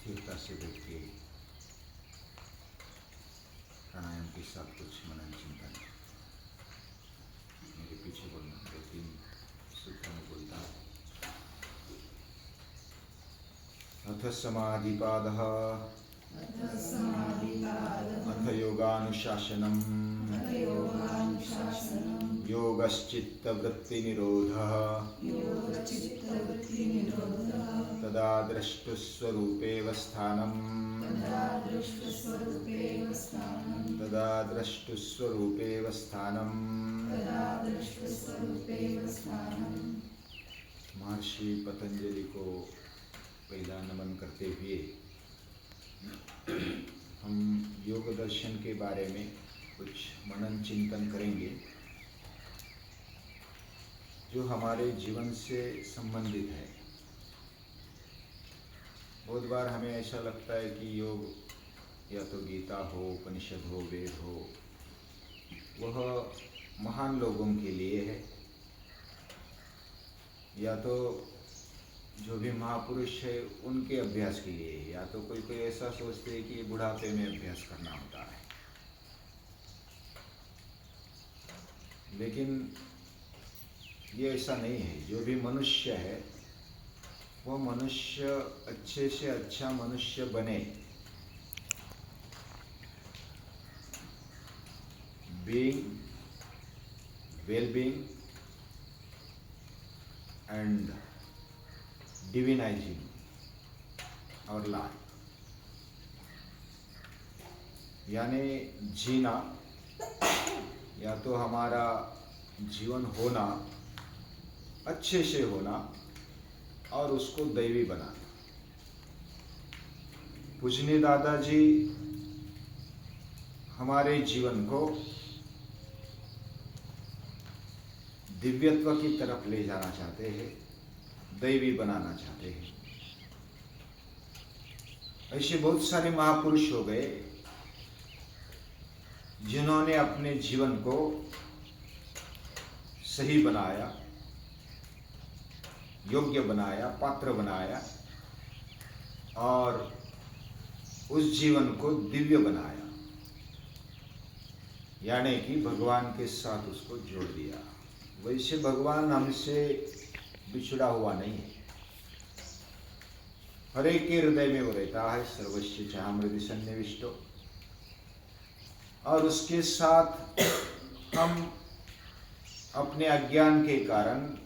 स्थिरता से बैठ के प्राणायाम के साथ कुछ मनन चिंतन मेरे पीछे बोलना, 2-3 सूत्र में बोलता हूँ। अथ समाधिपादः अथ योगानुशासनम् योगश्चित्तवृत्तिनिरोधः तदा द्रष्टुस्वरूपेव स्थानम् महर्षि पतंजलि को पहला नमन करते हुए हम योग दर्शन के बारे में कुछ मनन चिंतन करेंगे जो हमारे जीवन से संबंधित है। बहुत बार हमें ऐसा लगता है कि योग या तो गीता हो, उपनिषद हो, वेद हो, वह महान लोगों के लिए है, या तो जो भी महापुरुष है उनके अभ्यास के लिए है, या तो कोई कोई ऐसा सोचते है कि बुढ़ापे में अभ्यास करना होता है। लेकिन ये ऐसा नहीं है। जो भी मनुष्य है वो मनुष्य अच्छे से अच्छा मनुष्य बने, being, well-being and divinizing our life, यानी जीना या तो हमारा जीवन होना, अच्छे से होना और उसको दैवी बनाना। पूजनीय दादाजी हमारे जीवन को दिव्यत्व की तरफ ले जाना चाहते हैं, दैवी बनाना चाहते हैं। ऐसे बहुत सारे महापुरुष हो गए जिन्होंने अपने जीवन को सही बनाया, योग्य बनाया, पात्र बनाया और उस जीवन को दिव्य बनाया, यानी कि भगवान के साथ उसको जोड़ दिया। वैसे भगवान हमसे बिछड़ा हुआ नहीं है, हर एक के हृदय में वो रहता है। सर्वस्य चाहम हृदय सन्निविष्टो। और उसके साथ हम अपने अज्ञान के कारण,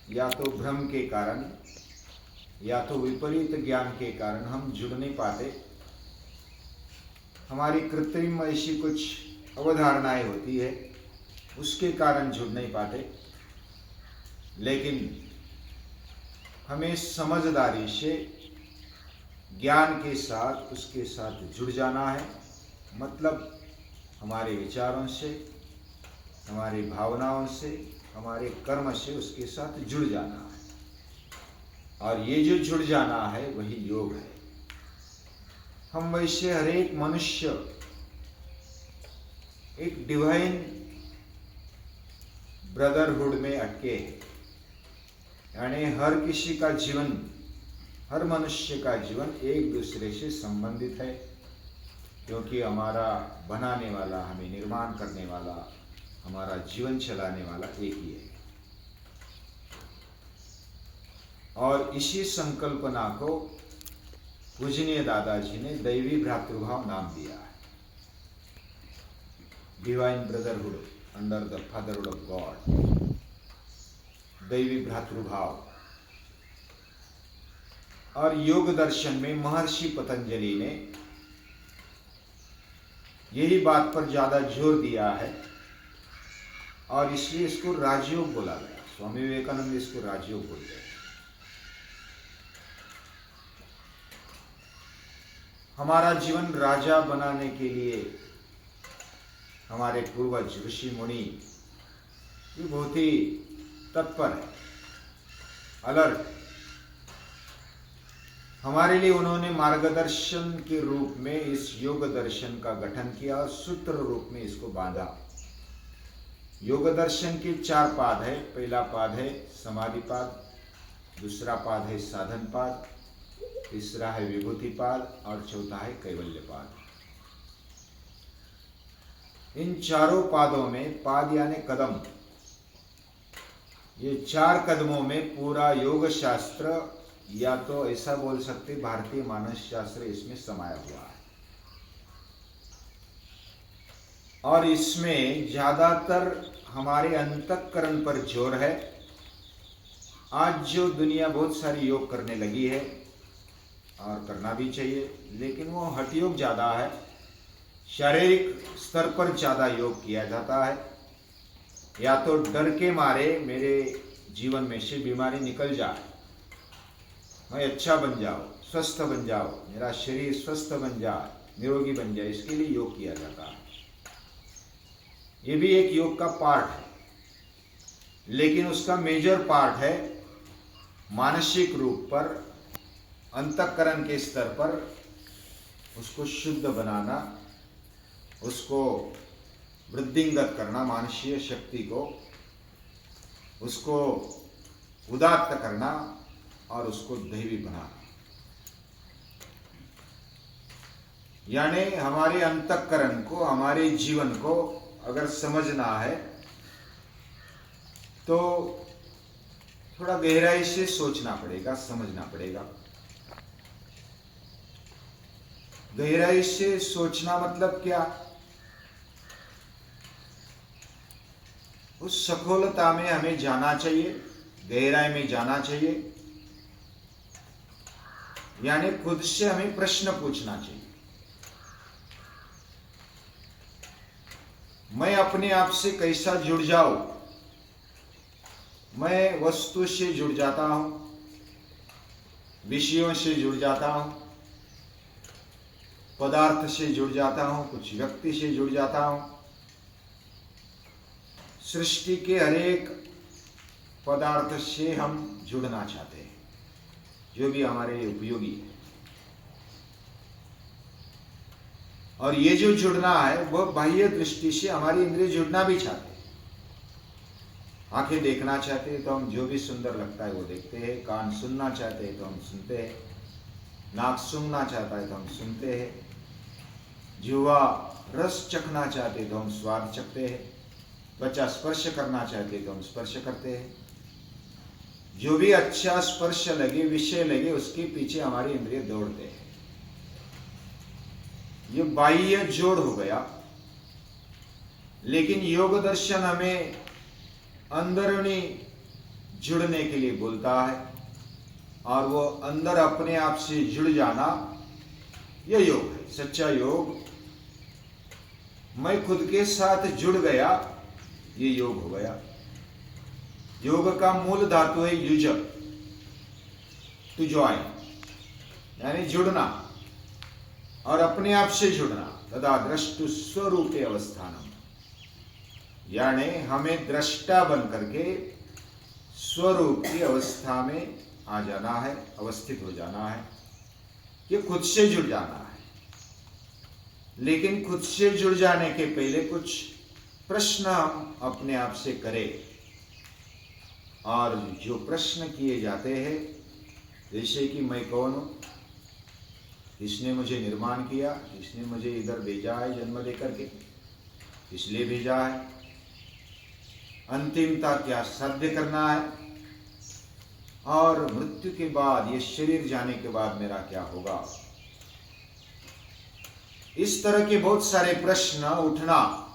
या तो भ्रम के कारण, या तो विपरीत ज्ञान के कारण हम जुड़ नहीं पाते। हमारी कृत्रिम ऐसी कुछ अवधारणाएं होती है, उसके कारण जुड़ नहीं पाते। लेकिन हमें समझदारी से ज्ञान के साथ उसके साथ जुड़ जाना है। मतलब हमारे विचारों से, हमारी भावनाओं से, हमारे कर्म से उसके साथ जुड़ जाना है। और ये जो जुड़ जाना है वही योग है। हम वैसे हर एक मनुष्य एक डिवाइन ब्रदरहुड में अटके हैं, यानी हर किसी का जीवन, हर मनुष्य का जीवन एक दूसरे से संबंधित है, क्योंकि हमारा बनाने वाला, हमें निर्माण करने वाला, हमारा जीवन चलाने वाला एक ही है। और इसी संकल्पना को पूजनीय दादाजी ने दैवी भ्रातृभाव नाम दिया है। Divine brotherhood under the fatherhood of God, दैवी भ्रातृभाव। और योग दर्शन में महर्षि पतंजलि ने यही बात पर ज्यादा जोर दिया है और इसलिए इसको राजयोग बोला गया। स्वामी विवेकानंद इसको राजयोग बोलते हैं। हमारा जीवन राजा बनाने के लिए हमारे पूर्वज ऋषि मुनि ये बहुत ही तत्पर है, अलर्ट। हमारे लिए उन्होंने मार्गदर्शन के रूप में इस योग दर्शन का गठन किया और सूत्र रूप में इसको बांधा। योग दर्शन के 4 पाद है। पहला पाद है समाधि पाद, दूसरा पाद है साधन पाद, तीसरा है विभूतिपाद और चौथा है कैवल्यपाद। इन चारों पादों में, पाद यानी कदम, ये 4 कदमों में पूरा योग शास्त्र, या तो ऐसा बोल सकते भारतीय मानस शास्त्र इसमें समाया हुआ है। और इसमें ज्यादातर हमारे अंतःकरण पर जोर है। आज जो दुनिया बहुत सारी योग करने लगी है और करना भी चाहिए, लेकिन वो हठ योग ज्यादा है, शारीरिक स्तर पर ज्यादा योग किया जाता है। या तो डर के मारे मेरे जीवन में से बीमारी निकल जाए, मैं अच्छा बन जाऊं, स्वस्थ बन जाऊं, मेरा शरीर स्वस्थ बन जाए, निरोगी बन जाए, इसके लिए योग किया जाता है। ये भी एक योग का पार्ट है, लेकिन उसका मेजर पार्ट है मानसिक रूप पर, अंतःकरण के स्तर पर उसको शुद्ध बनाना, उसको वृद्धिंगत करना, मानसीय शक्ति को, उसको उदात्त करना और उसको दैवी बनाना। यानी हमारे अंतःकरण को, हमारे जीवन को अगर समझना है तो थोड़ा गहराई से सोचना पड़ेगा, समझना पड़ेगा। गहराई से सोचना मतलब क्या? उस सखोलता में हमें जाना चाहिए, गहराई में जाना चाहिए। यानी खुद से हमें प्रश्न पूछना चाहिए, मैं अपने आप से कैसा जुड़ जाऊं? मैं वस्तु से जुड़ जाता हूं, विषयों से जुड़ जाता हूं, पदार्थ से जुड़ जाता हूं, कुछ व्यक्ति से जुड़ जाता हूं। सृष्टि के हरेक पदार्थ से हम जुड़ना चाहते हैं, जो भी हमारे लिए उपयोगी है। और ये जो जुड़ना है वह बाह्य दृष्टि से हमारी इंद्रिय जुड़ना भी चाहते हैं। आंखें देखना चाहते हैं तो हम जो भी सुंदर लगता है वो देखते हैं, कान सुनना चाहते हैं तो हम सुनते हैं, नाक सूंघना चाहता है तो हम सुनते हैं, जिह्वा रस चखना चाहते तो हम स्वाद चखते हैं, त्वचा स्पर्श करना चाहते तो हम स्पर्श करते हैं। जो भी अच्छा स्पर्श लगे, विषय लगे, उसके पीछे हमारी इंद्रिय दौड़ते हैं। ये बाह्य जोड़ हो गया। लेकिन योग दर्शन हमें अंदरूनी जुड़ने के लिए बोलता है, और वो अंदर अपने आप से जुड़ जाना, यह योग है, सच्चा योग। मैं खुद के साथ जुड़ गया, ये योग हो गया। योग का मूल धातु है युज, टू ज्वाइन, यानी जुड़ना और अपने आप से जुड़ना। तदा द्रष्टु स्वरूपे अवस्थानम, यानी हमें दृष्टा बन करके स्वरूप की अवस्था में आ जाना है, अवस्थित हो जाना है। ये खुद से जुड़ जाना है। लेकिन खुद से जुड़ जाने के पहले कुछ प्रश्न हम अपने आप से करें। और जो प्रश्न किए जाते हैं, जैसे कि मैं कौन हूं, इसने मुझे निर्माण किया, इसने मुझे इधर भेजा है जन्म देकर के, इसलिए भेजा है, अंतिमता क्या साध्य करना है, और मृत्यु के बाद, ये शरीर जाने के बाद मेरा क्या होगा। इस तरह के बहुत सारे प्रश्न उठना,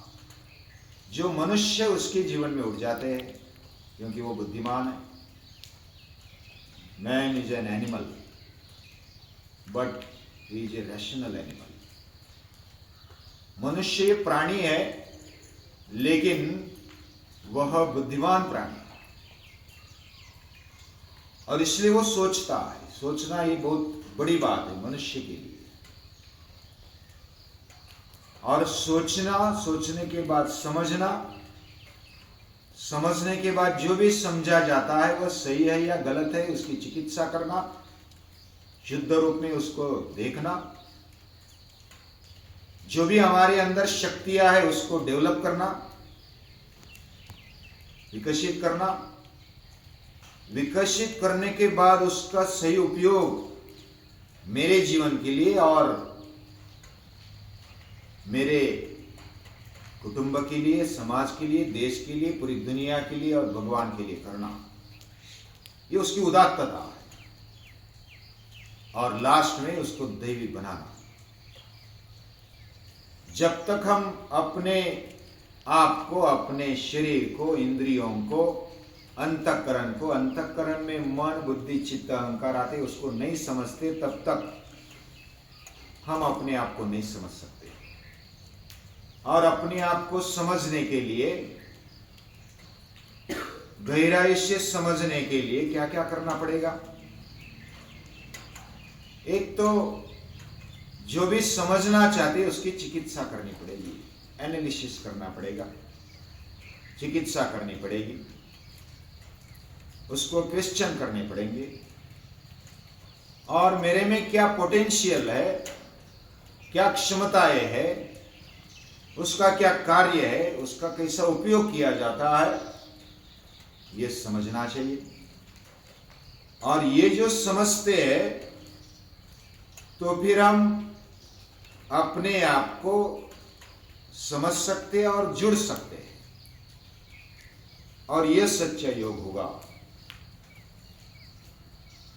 जो मनुष्य उसके जीवन में उठ जाते हैं, क्योंकि वो बुद्धिमान है। Man is an animal but he is a rational animal. मनुष्य प्राणी है, लेकिन वह बुद्धिमान प्राणी है, और इसलिए वो सोचता है। सोचना ये बहुत बड़ी बात है मनुष्य के लिए। और सोचना, सोचने के बाद समझना, समझने के बाद जो भी समझा जाता है वह सही है या गलत है, उसकी चिकित्सा करना, शुद्ध रूप में उसको देखना, जो भी हमारे अंदर शक्तियां है उसको डेवलप करना, विकसित करना। विकसित करने के बाद उसका सही उपयोग मेरे जीवन के लिए और मेरे कुटुंब के लिए, समाज के लिए, देश के लिए, पूरी दुनिया के लिए और भगवान के लिए करना, ये उसकी उदात्तता है। और लास्ट में उसको दैवी बनाना। जब तक हम अपने आप को, अपने शरीर को, इंद्रियों को, अंतःकरण में मन, बुद्धि, चित्त, अहंकार आते उसको नहीं समझते, तब तक हम अपने आप को नहीं समझ सकते। और अपने आप को समझने के लिए, गहराई से समझने के लिए क्या क्या करना पड़ेगा? एक तो जो भी समझना चाहते उसकी चिकित्सा करनी पड़ेगी, एनालिसिस करना पड़ेगा, चिकित्सा करनी पड़ेगी, उसको क्वेश्चन करने पड़ेंगे। और मेरे में क्या पोटेंशियल है, क्या क्षमताएं है, उसका क्या कार्य है, उसका कैसा उपयोग किया जाता है, ये समझना चाहिए। और ये जो समझते हैं तो फिर हम अपने आप को समझ सकते हैं और जुड़ सकते हैं, और यह सच्चा योग होगा।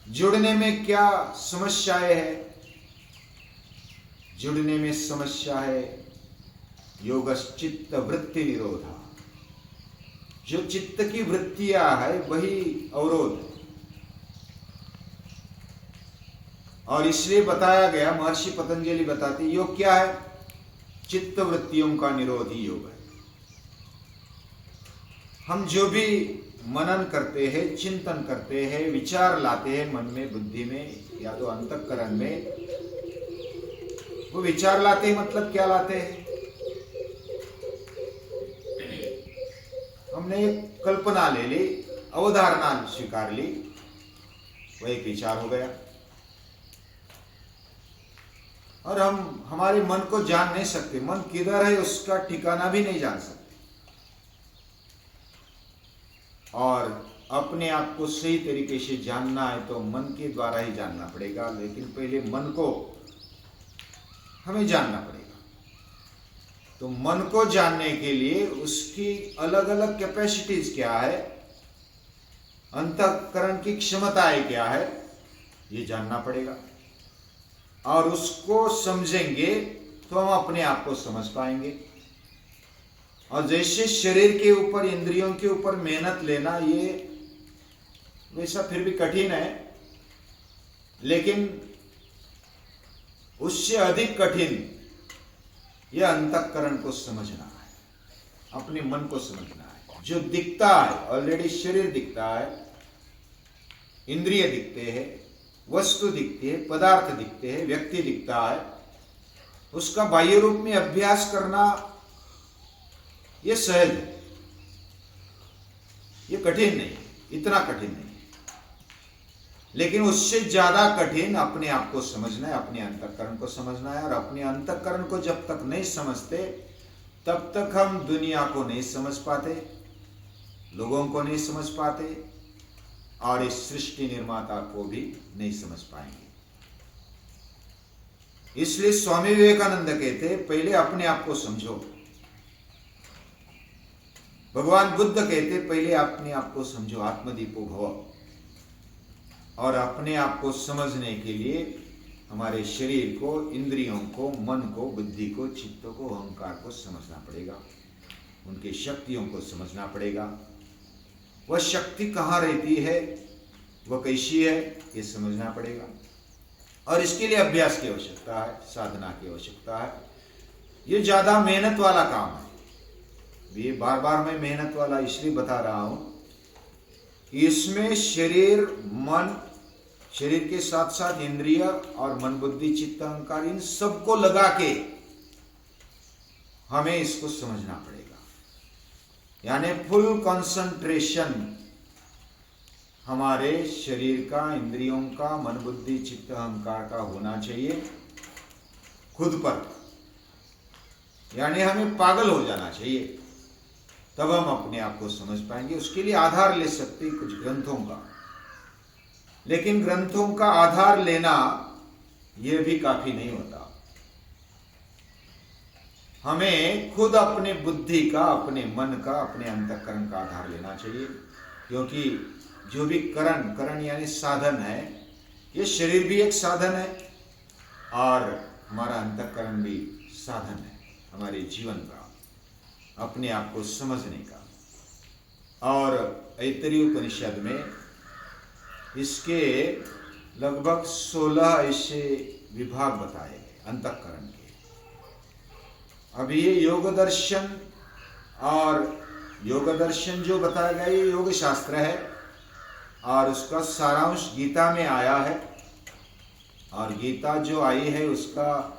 जुड़ने में क्या समस्याएं है? जुड़ने में समस्या है योगश्चित्त वृत्ति निरोधा। जो चित्त की वृत्तियां है वही अवरोध है। और इसलिए बताया गया, महर्षि पतंजलि बताते योग क्या है? चित्त वृत्तियों का निरोध ही योग है। हम जो भी मनन करते हैं, चिंतन करते हैं, विचार लाते हैं मन में, बुद्धि में या तो अंतःकरण में, वो विचार लाते हैं मतलब क्या लाते हैं? हमने एक कल्पना ले ली, अवधारणा स्वीकार ली, वो एक विचार हो गया। और हम हमारे मन को जान नहीं सकते, मन किधर है उसका ठिकाना भी नहीं जान सकते। और अपने आप को सही तरीके से जानना है तो मन के द्वारा ही जानना पड़ेगा, लेकिन पहले मन को हमें जानना पड़ेगा। तो मन को जानने के लिए उसकी अलग अलग कैपेसिटीज क्या है, अंतःकरण की क्षमताएं क्या है, ये जानना पड़ेगा। और उसको समझेंगे तो हम अपने आप को समझ पाएंगे। और जैसे शरीर के ऊपर, इंद्रियों के ऊपर मेहनत लेना, ये वैसा फिर भी कठिन है, लेकिन उससे अधिक कठिन यह अंतःकरण को समझना है, अपने मन को समझना है। जो दिखता है, ऑलरेडी शरीर दिखता है, इंद्रिय दिखते हैं, वस्तु दिखती है, पदार्थ दिखते हैं, व्यक्ति दिखता है, उसका बाह्य रूप में अभ्यास करना यह सहज है, यह कठिन नहीं, इतना कठिन नहीं। लेकिन उससे ज्यादा कठिन अपने आप को समझना है, अपने अंतःकरण को समझना है। और अपने अंतःकरण को जब तक नहीं समझते तब तक हम दुनिया को नहीं समझ पाते, लोगों को नहीं समझ पाते, और इस सृष्टि निर्माता को भी नहीं समझ पाएंगे। इसलिए स्वामी विवेकानंद कहते पहले अपने आप को समझो। भगवान बुद्ध कहते पहले अपने आप को समझो, आत्मदीपो भव। और अपने आप को समझने के लिए हमारे शरीर को, इंद्रियों को, मन को, बुद्धि को, चित्त को, अहंकार को समझना पड़ेगा, उनकी शक्तियों को समझना पड़ेगा। वह शक्ति कहाँ रहती है, वह कैसी है, ये समझना पड़ेगा। और इसके लिए अभ्यास की आवश्यकता है, साधना की आवश्यकता है। ये ज्यादा मेहनत वाला काम है। ये बार बार मैं मेहनत वाला इसलिए बता रहा हूं, इसमें शरीर, मन, शरीर के साथ साथ इंद्रिय और मन, बुद्धि, चित्त, अहंकार, इन सबको लगा के हमें इसको समझना पड़ेगा। यानी फुल कंसंट्रेशन हमारे शरीर का, इंद्रियों का, मन, बुद्धि, चित्त, अहंकार का होना चाहिए खुद पर। यानी हमें पागल हो जाना चाहिए, तब हम अपने आप को समझ पाएंगे। उसके लिए आधार ले सकते हैं कुछ ग्रंथों का, लेकिन ग्रंथों का आधार लेना यह भी काफी नहीं होता। हमें खुद अपने बुद्धि का, अपने मन का, अपने अंतःकरण का आधार लेना चाहिए, क्योंकि जो भी करण यानी साधन है, ये शरीर भी एक साधन है और हमारा अंतःकरण भी साधन है हमारे जीवन का, अपने आप को समझने का। और ऐतरेय उपनिषद में इसके लगभग 16 ऐसे विभाग बताए गए अंतःकरण के। अब ये योग दर्शन, और योग दर्शन जो बताया गया ये योग शास्त्र है और उसका सारांश गीता में आया है। और गीता जो आई है उसका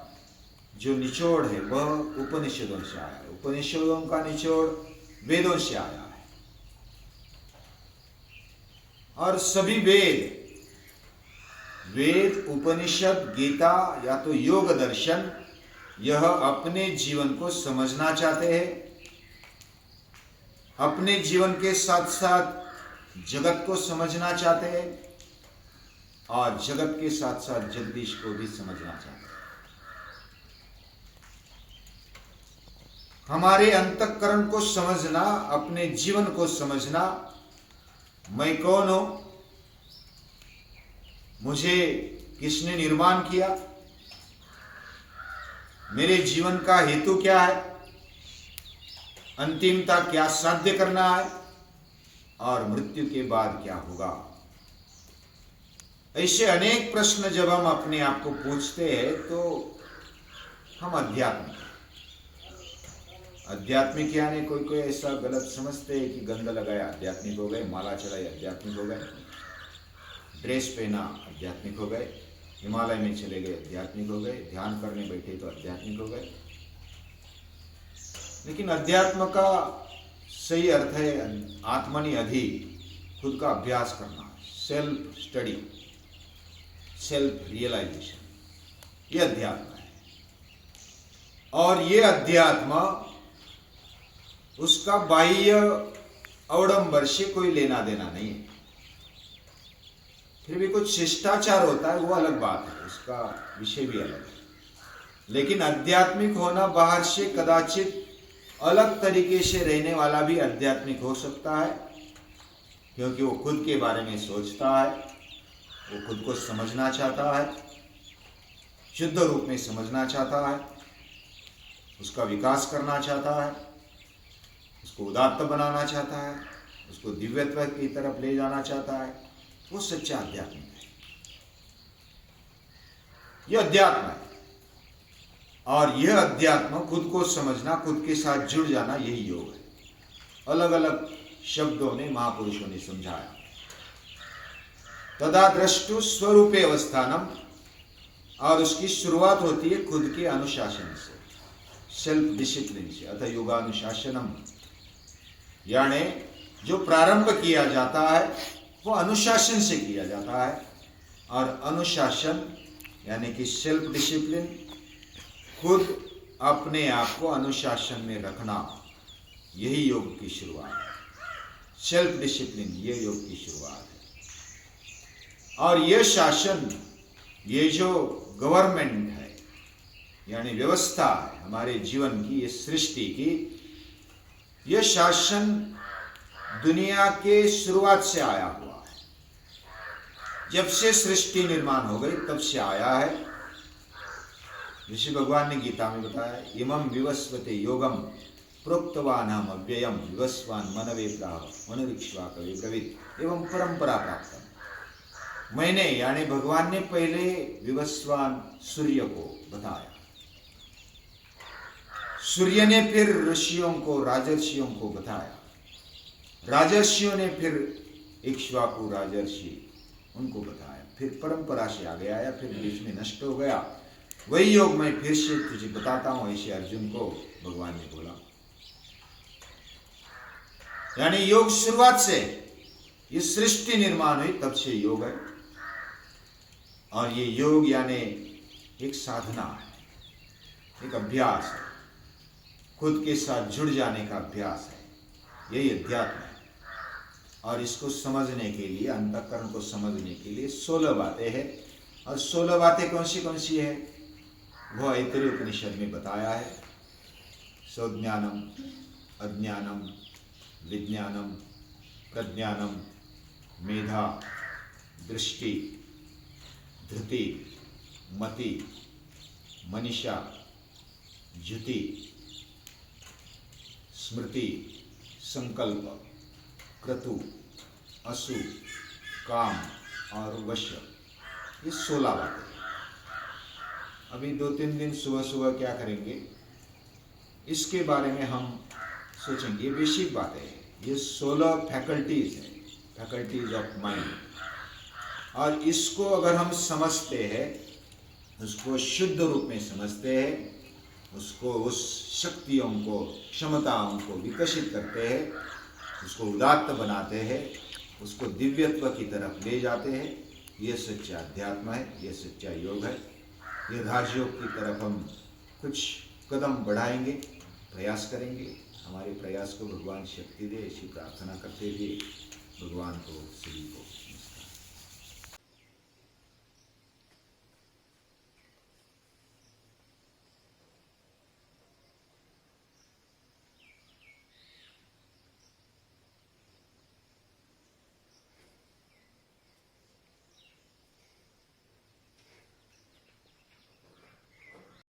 जो निचोड़ है वह उपनिषदों से आया है, उपनिषदों का निचोड़ वेदों से आया है। और सभी वेद, उपनिषद, गीता या तो योग दर्शन, यह अपने जीवन को समझना चाहते हैं, अपने जीवन के साथ साथ जगत को समझना चाहते हैं और जगत के साथ साथ जगदीश को भी समझना चाहते हैं। हमारे अंतःकरण को समझना, अपने जीवन को समझना, मैं कौन हूं, मुझे किसने निर्माण किया, मेरे जीवन का हेतु क्या है, अंतिमता क्या साध्य करना है और मृत्यु के बाद क्या होगा। ऐसे अनेक प्रश्न जब हम अपने आप को पूछते हैं तो हम आध्यात्मिक यानी कोई ऐसा गलत समझते हैं कि गंध लगाया आध्यात्मिक हो गए, माला चढ़ाई आध्यात्मिक हो गए, ड्रेस पहना आध्यात्मिक हो गए, हिमालय में चले गए आध्यात्मिक हो गए, ध्यान करने बैठे तो आध्यात्मिक हो गए। लेकिन अध्यात्म का सही अर्थ है आत्मनि अधि, खुद का अभ्यास करना, सेल्फ स्टडी, सेल्फ रियलाइजेशन, ये अध्यात्म है। और ये अध्यात्म उसका बाह्य अवडंबर से कोई लेना देना नहीं है। फिर भी कुछ शिष्टाचार होता है, वो अलग बात है, उसका विषय भी अलग है। लेकिन आध्यात्मिक होना बाहर से कदाचित अलग तरीके से रहने वाला भी आध्यात्मिक हो सकता है, क्योंकि वो खुद के बारे में सोचता है, वो खुद को समझना चाहता है, शुद्ध रूप में समझना चाहता है, उसका विकास करना चाहता है, उसको उदात्त बनाना चाहता है, उसको दिव्यत्व की तरफ ले जाना चाहता है, वो सच्चा अध्यात्म है। यह अध्यात्म है। और यह अध्यात्म खुद को समझना, खुद के साथ जुड़ जाना, यही योग है। अलग अलग शब्दों ने महापुरुषों ने समझाया। तदा द्रष्टु स्वरूपे अवस्थानम, और उसकी शुरुआत होती है खुद के अनुशासन से, सेल्फ डिसिप्लिन से, अतः योगानुशासनम, यानी जो प्रारंभ किया जाता है वो अनुशासन से किया जाता है। और अनुशासन यानी कि सेल्फ डिसिप्लिन, खुद अपने आप को अनुशासन में रखना, यही योग की शुरुआत है। सेल्फ डिसिप्लिन, ये योग की शुरुआत है। और ये शासन, ये जो गवर्नमेंट है यानी व्यवस्था है हमारे जीवन की, ये सृष्टि की, ये शासन दुनिया के शुरुआत से आया हुआ है। जब से सृष्टि निर्माण हो गई तब से आया है। ऋषि भगवान ने गीता में बताया, इमं विवस्वते योगम प्रोक्तवानहम अव्ययम विवस्वान मनवे प्राह मनुरिक्ष्वाकवे ब्रवीत एवं परंपरा प्राप्तम। मैंने यानी भगवान ने पहले विवस्वान सूर्य को बताया, सूर्य ने फिर ऋषियों को, राजर्षियों को बताया, राजर्षियों ने फिर इक्ष्वाकु राजर्षि उनको बताया, फिर परंपरा से आगे आया, फिर बीच में नष्ट हो गया। वही योग मैं फिर से तुझे बताता हूं, ऐसे अर्जुन को भगवान ने बोला। यानी योग शुरुआत से, ये सृष्टि निर्माण हुई तब से योग है। और ये योग यानी एक साधना है, एक अभ्यास है, खुद के साथ जुड़ जाने का अभ्यास है, यही अध्यात्म है। और इसको समझने के लिए, अंतःकरण को समझने के लिए 16 बातें हैं। और 16 बातें कौन सी है वो ऐतरेय उपनिषद में बताया है। सौज्ञानम, अज्ञानम, विज्ञानम, प्रज्ञानम, मेधा, दृष्टि, धृति, मति, मनीषा, ज्युति, स्मृति, संकल्प, क्रतु, असु, काम और वश। ये 16 बातें। अभी 2-3 दिन सुबह सुबह क्या करेंगे इसके बारे में हम सोचेंगे। ये बेसिक बातें हैं। ये 16 फैकल्टीज हैं, फैकल्टीज ऑफ माइंड। और इसको अगर हम समझते हैं, उसको शुद्ध रूप में समझते हैं, उसको उस शक्तियों को, क्षमताओं को विकसित करते हैं, उसको उदात्त बनाते हैं, उसको दिव्यत्व की तरफ ले जाते हैं, ये सच्चा अध्यात्म है, ये सच्चा योग है। ये राजयोग की तरफ हम कुछ कदम बढ़ाएंगे, प्रयास करेंगे। हमारे प्रयास को भगवान शक्ति दे, ऐसी प्रार्थना करते हुए भगवान को सभी को